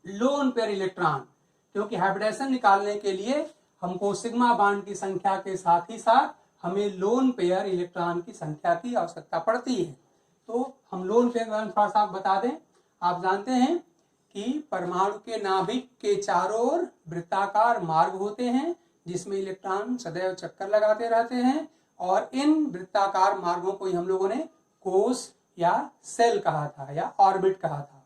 Lone pair electron, क्योंकि hybridisation निकालने के लिए हमको सिग्मा बॉन्ड की संख्या के साथ ही साथ हमें लोन पेयर इलेक्ट्रॉन की संख्या की आवश्यकता पड़ती है। तो हम लोन पेयर के बारे में थोड़ा सा बता दें। आप जानते हैं कि परमाणु के नाभिक के चारों ओर वृत्ताकार मार्ग होते हैं जिसमें इलेक्ट्रॉन सदैव चक्कर लगाते रहते हैं, और इन वृत्ताकार मार्गों को ही हम लोगों ने कोश या सेल कहा था या ऑर्बिट कहा था।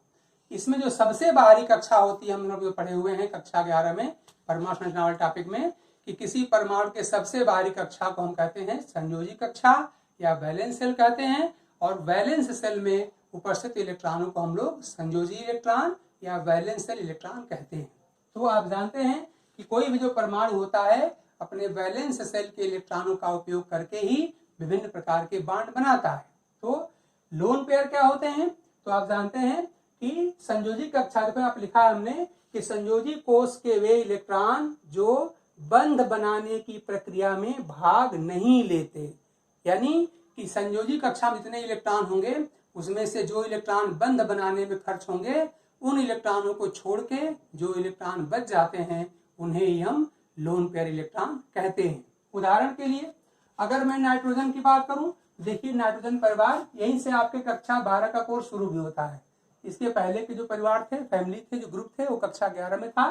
इसमें जो सबसे बाहरी कक्षा होती है, हम लोग जो पढ़े हुए हैं कक्षा 11 में परमाणु संरचना वाले टॉपिक में, कि किसी परमाणु के सबसे बाहरी कक्षा को हम कहते हैं संयोजी कक्षा या वैलेंस सेल कहते हैं, और वैलेंस सेल में उपस्थित इलेक्ट्रॉनों को हम लोग संयोजी इलेक्ट्रॉन या वैलेंस सेल इलेक्ट्रॉन कहते हैं। तो आप जानते हैं कि कोई भी जो परमाणु होता है अपने वैलेंस सेल के इलेक्ट्रॉनों का उपयोग करके ही विभिन्न प्रकार के बॉन्ड बनाता है। तो लोन पेयर क्या होते हैं? तो आप जानते हैं कि संयोजी कक्षा पर आप लिखा है हमने कि संयोजी कोश के वे इलेक्ट्रॉन जो बंध बनाने की प्रक्रिया में भाग नहीं लेते, यानी कि संयोजी कक्षा में जितने इलेक्ट्रॉन होंगे उसमें से जो इलेक्ट्रॉन बंध बनाने में खर्च होंगे उन इलेक्ट्रॉनों को छोड़ के जो इलेक्ट्रॉन बच जाते हैं उन्हें ही हम लोन पेयर इलेक्ट्रॉन कहते हैं। उदाहरण के लिए अगर मैं नाइट्रोजन की बात करूं, देखिए नाइट्रोजन परिवार, यहीं से आपके कक्षा 12 का कोर्स शुरू भी होता है। इसके पहले के जो परिवार थे, फैमिली थे, जो ग्रुप थे, वो कक्षा 11 में था।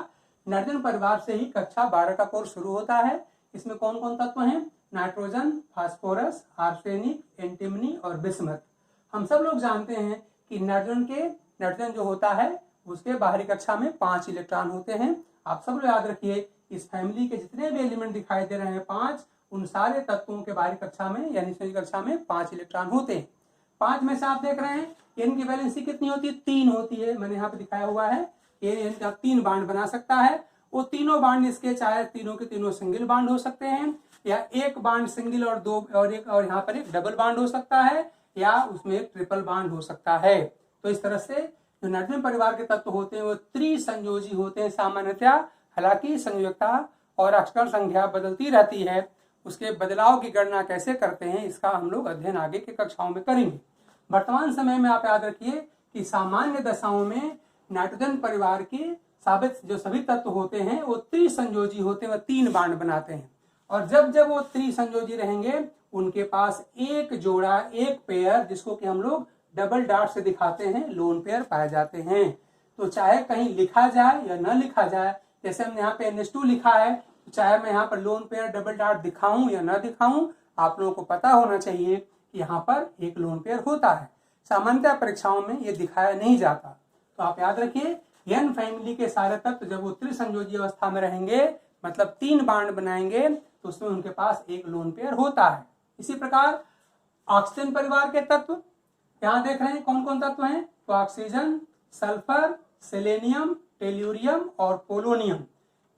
नाइट्रोजन परिवार से ही कक्षा 12 का कोर्स शुरू होता है। इसमें कौन कौन तत्व हैं? नाइट्रोजन, फास्फोरस, आर्सेनिक, एंटीमनी और बिस्मथ। हम सब लोग जानते हैं कि नाइट्रोजन जो होता है उसके बाहरी कक्षा में 5 इलेक्ट्रॉन होते हैं। आप सब लोग याद रखिए, इस फैमिली के जितने भी एलिमेंट दिखाई दे रहे हैं 5, उन सारे तत्वों के बाहरी कक्षा में यानी संयोजी कक्षा में 5 इलेक्ट्रॉन होते हैं। 5 में से आप देख रहे हैं एन की वैलेंसी कितनी होती है? 3 होती है। मैंने यहाँ पे दिखाया हुआ है एन का 3 बॉन्ड बना सकता है। वो तीनों बॉन्ड इसके चाहे तीनों के तीनों सिंगल बॉन्ड हो सकते हैं, या एक बॉन्ड सिंगल और दो और यहाँ पर एक डबल बॉन्ड हो सकता है, या उसमें एक ट्रिपल बॉन्ड हो सकता है। तो इस तरह से जो नाइट्रोजन परिवार के तत्व होते हैं वो त्रिसंयोजी होते हैं सामान्यतया। हालांकि संयोजकता और अक्षर संख्या बदलती रहती है। उसके बदलाव की गणना कैसे करते हैं इसका हम लोग अध्ययन आगे की कक्षाओं में करेंगे। वर्तमान समय में आप याद रखिए कि सामान्य दशाओं में नाइट्रोजन परिवार के साबित जो सभी तत्व होते हैं वो त्रिसंयोजी होते हैं, वह 3 बॉन्ड बनाते हैं। और जब जब वो त्रिसंयोजी रहेंगे उनके पास एक जोड़ा, एक पेयर, जिसको कि हम लोग डबल डॉट से दिखाते हैं, लोन पेयर पाए जाते हैं। तो चाहे कहीं लिखा जाए या न लिखा जाए, जैसे हमने यहाँ पे NH2 लिखा है, तो चाहे मैं यहाँ पर लोन पेयर डबल डॉट दिखाऊं या न दिखाऊं, आप लोगों को पता होना चाहिए कि यहाँ पर एक लोन पेयर होता है। सामान्यतः परीक्षाओं में ये दिखाया नहीं जाता। तो आप याद रखिए एन फैमिली के सारे तत्व जब वो त्रिसंयोजी अवस्था में रहेंगे, मतलब 3 बॉन्ड बनाएंगे, तो उसमें उनके पास एक लोन पेयर होता है। इसी प्रकार ऑक्सीजन परिवार के तत्व यहाँ देख रहे हैं कौन कौन तत्व हैं? तो ऑक्सीजन, सल्फर, सेलेनियम, टेल्यूरियम और पोलोनियम।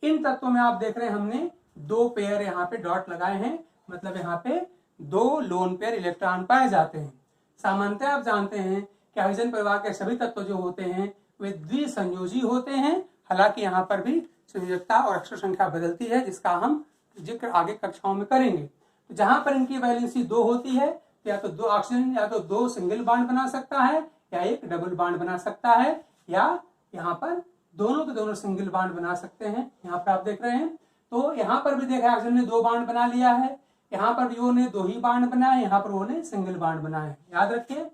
इन तत्वों में आप देख रहे हैं हमने 2 पेयर यहाँ पे डॉट लगाए हैं, मतलब यहाँ पे 2 लोन पेयर इलेक्ट्रॉन पाए जाते हैं। सामान्यतः आप जानते हैं कि ऑक्सीजन परिवार के सभी तत्व जो होते हैं वे द्विसंयोजी होते हैं। हालांकि यहाँ पर भी संयोजकता और अक्षर संख्या बदलती है, जिसका हम जिक्र आगे कक्षाओं में करेंगे। तो जहां पर इनकी वैलेंसी 2 होती है, या तो 2 ऑक्सीजन या तो 2 सिंगल बॉन्ड बना सकता है या एक डबल बॉन्ड बना सकता है, या यहाँ पर दोनों के दोनों सिंगल बॉन्ड बना सकते हैं। यहाँ पर आप देख रहे हैं, तो यहाँ पर भी देखा ऑक्सीजन ने 2 बॉन्ड बना लिया है, यहाँ पर वो ने 2 ही बॉन्ड बनाए, यहाँ पर वो ने सिंगल बॉन्ड बनाए। याद रखिए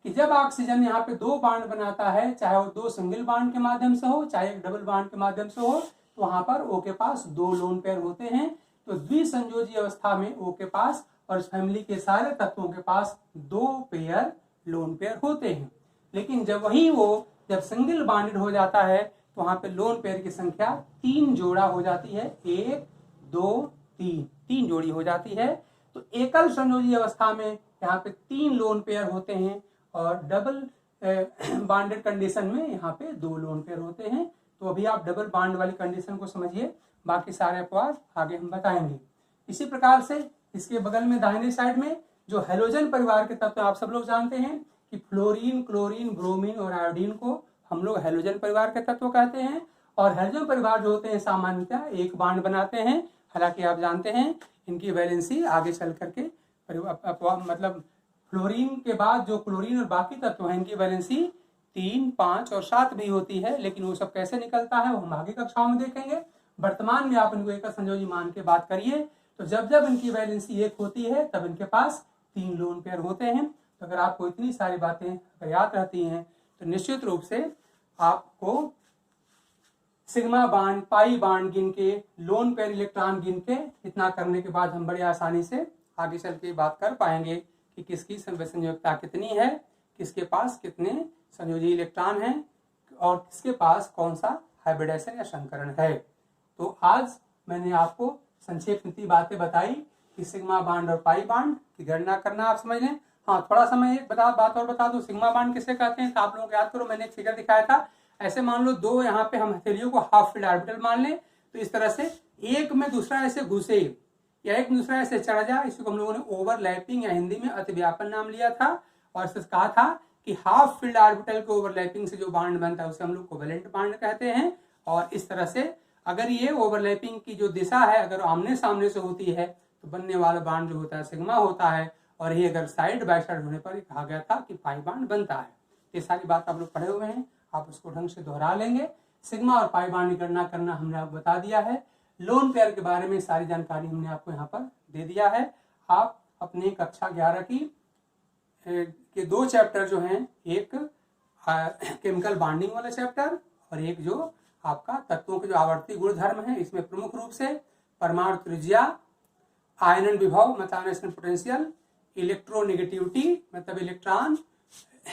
कि जब ऑक्सीजन यहाँ पे 2 बॉन्ड बनाता है, चाहे वो 2 सिंगल बॉन्ड के माध्यम से हो चाहे एक डबल बॉन्ड के माध्यम से हो, तो वहां पर ओ के पास 2 लोन पेयर होते हैं। तो द्विसंयोजी अवस्था में ओ के पास और इस फैमिली के सारे तत्वों के पास 2 पेयर लोन पेयर होते हैं। लेकिन जब सिंगल बॉन्डेड हो जाता है तो वहां पे लोन पेयर की संख्या 3 जोड़ा हो जाती है। 1 2 3 जोड़ी हो जाती है। तो एकल संयोजी अवस्था में यहाँ पे 3 लोन पेयर होते हैं, और डबल बॉन्डेड कंडीशन में यहाँ पे 2 लोन पेयर होते हैं। तो अभी आप डबल बॉन्ड वाली कंडीशन को समझिए, बाकी सारे अपवाद आगे हम बताएंगे। इसी प्रकार से इसके बगल में दाहिने साइड में जो हेलोजन परिवार के तत्व आप सब लोग जानते हैं कि फ्लोरीन, क्लोरीन, ब्रोमीन और आयोडीन को हम लोग हेलोजन परिवार के तत्व कहते हैं। और हेलोजन परिवार जो होते हैं सामान्यतः एक बॉन्ड बनाते हैं। हालांकि आप जानते हैं इनकी वैलेंसी आगे चल करके मतलब फ्लोरीन के बाद जो क्लोरीन और बाकी तत्व हैं इनकी वैलेंसी 3, 5 और 7 भी होती है, लेकिन वो सब कैसे निकलता है वो हम आगे कक्षाओं में देखेंगे। वर्तमान में आप इनको एक संयोजी मान के बात करिए, तो जब जब इनकी वैलेंसी 1 होती है तब इनके पास 3 लोन पेयर होते हैं। तो अगर आपको इतनी सारी बातें अगर याद रहती हैं तो निश्चित रूप से आपको सिग्मा बांड, पाई बांड गिन के, लोन पेयर इलेक्ट्रॉन गिन के, इतना करने के बाद हम बड़ी आसानी से आगे चल के बात कर पाएंगे कि किसकी संयोजकता कितनी है, किसके पास कितने संयोजी इलेक्ट्रॉन हैं और किसके पास कौन सा हाइब्रिडेशन या संकरण है। तो आज मैंने आपको संक्षेप में इतनी बातें बताई कि सिग्मा बांड और पाई बांड की गणना करना आप समझ लें। हाँ, थोड़ा सा मैं एक बात और बता दूं, सिग्मा बांड किसे कहते हैं तो आप लोग याद करो, मैंने एक फिगर दिखाया था। ऐसे मान लो दो यहाँ पे हम हथेलियों को हाफ फील्ड ऑर्बिटल मान लें, तो इस तरह से एक में दूसरा ऐसे घुसे या एक दूसरा ऐसे चढ़ जाए, इसको हम लोगों ने ओवरलैपिंग या हिंदी में अतिव्यापन नाम लिया था। और इससे कहा था कि हाफ फील्ड ऑर्बिटल के ओवरलैपिंग से जो बांड बनता है उसे हम लोग कोवेलेंट बांड कहते हैं। और इस तरह से अगर ये ओवरलैपिंग की जो दिशा है अगर आमने सामने से होती है तो बनने वाला बांड जो होता है सिग्मा होता है, और ये अगर साइड बाय साइड होने पर कहा गया था कि पाई बांड बनता है। ये सारी बात आप लोग पढ़े हुए हैं, आप उसको ढंग से दोहरा लेंगे। सिग्मा और पाई बांड की गणना करना हमने आपको बता दिया है। लोन पेयर के बारे में सारी जानकारी हमने आपको यहाँ पर दे दिया है। आप अपने कक्षा 11 की के 2 चैप्टर जो हैं, एक केमिकल बॉन्डिंग वाला चैप्टर और एक जो आपका तत्वों के जो आवर्ती गुणधर्म है, इसमें प्रमुख रूप से परमाणु त्रिज्या, आयनन विभव मतलब आयनेशन पोटेंशियल, इलेक्ट्रोनेगेटिविटी मतलब इलेक्ट्रॉन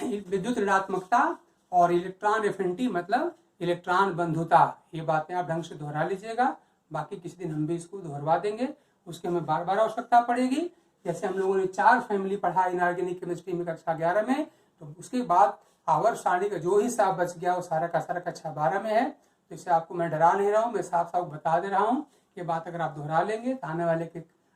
विद्युत ऋणात्मकता और इलेक्ट्रॉन एफिनिटी मतलब इलेक्ट्रॉन बंधुता, ये बातें आप ढंग से दोहरा लीजिएगा। बाकी किसी दिन हम भी इसको दोहरवा देंगे, उसके हमें बार बार आवश्यकता पड़ेगी। जैसे हम लोगों ने 4 फैमिली पढ़ा इनऑर्गेनिक केमिस्ट्री में कक्षा 11 में, तो उसके बाद आवर्त सारणी का जो हिस्सा बच गया वो सारा का सारा कक्षा 12 में है। तो इससे आपको मैं डरा नहीं रहा हूँ, मैं साफ साफ बता दे रहा हूँ कि बात अगर आप दोहरा लेंगे तो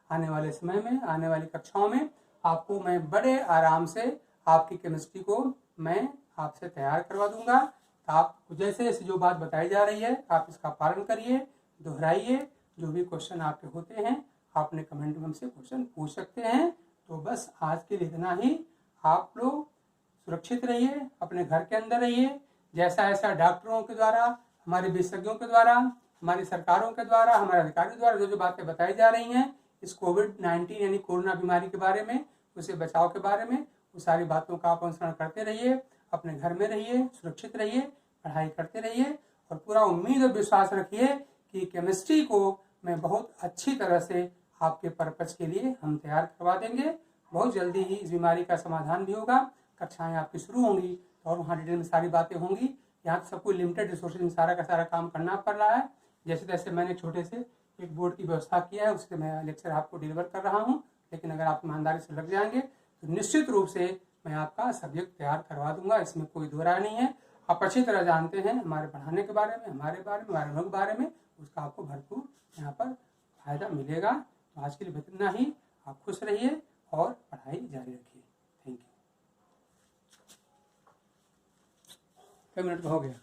आने वाले समय में, आने वाली कक्षाओं में आपको मैं बड़े आराम से आपकी केमिस्ट्री को मैं आपसे तैयार करवा दूंगा। तो आप जैसे जैसे जो बात बताई जा रही है आप इसका पालन करिए, दोहराइए। जो भी क्वेश्चन आपके होते हैं आपने कमेंट में हमसे क्वेश्चन पूछ सकते हैं। तो बस आज के लिए इतना ही। आप लोग सुरक्षित रहिए, अपने घर के अंदर रहिए। जैसा ऐसा डॉक्टरों के द्वारा, हमारे विशेषज्ञों के द्वारा, हमारी सरकारों के द्वारा, हमारे अधिकारियों द्वारा जो जो बातें बताई जा रही हैं इस कोविड-19 यानी कोरोना बीमारी के बारे में, उससे बचाव के बारे में, वो सारी बातों का आप अनुसरण करते रहिए, अपने घर में रहिए, सुरक्षित रहिए, पढ़ाई करते रहिए और पूरा उम्मीद और विश्वास रखिए कि केमिस्ट्री को मैं बहुत अच्छी तरह से आपके पर्पज के लिए हम तैयार करवा देंगे। बहुत जल्दी ही इस बीमारी का समाधान भी होगा। कक्षाएं आपकी शुरू होंगी और वहाँ डिटेल में सारी बातें होंगी। यहाँ तो सबको लिमिटेड रिसोर्सेज में सारा का सारा काम करना पड़ रहा है। जैसे तैसे मैंने छोटे से एक बोर्ड की व्यवस्था किया है, उससे मैं लेक्चर आपको डिलीवर कर रहा हूँ। लेकिन अगर आप ईमानदारी से लग जाएंगे तो निश्चित रूप से मैं आपका सब्जेक्ट तैयार करवा दूंगा, इसमें कोई दो राय नहीं है। आप अच्छी तरह जानते हैं हमारे पढ़ाने के बारे में, हमारे अनुभव के बारे में, उसका आपको भरपूर यहाँ पर फायदा मिलेगा। तो आज के लिए इतना ही। आप खुश रहिए और पढ़ाई जारी रखिए। Thank you. कई मिनट का हो गया?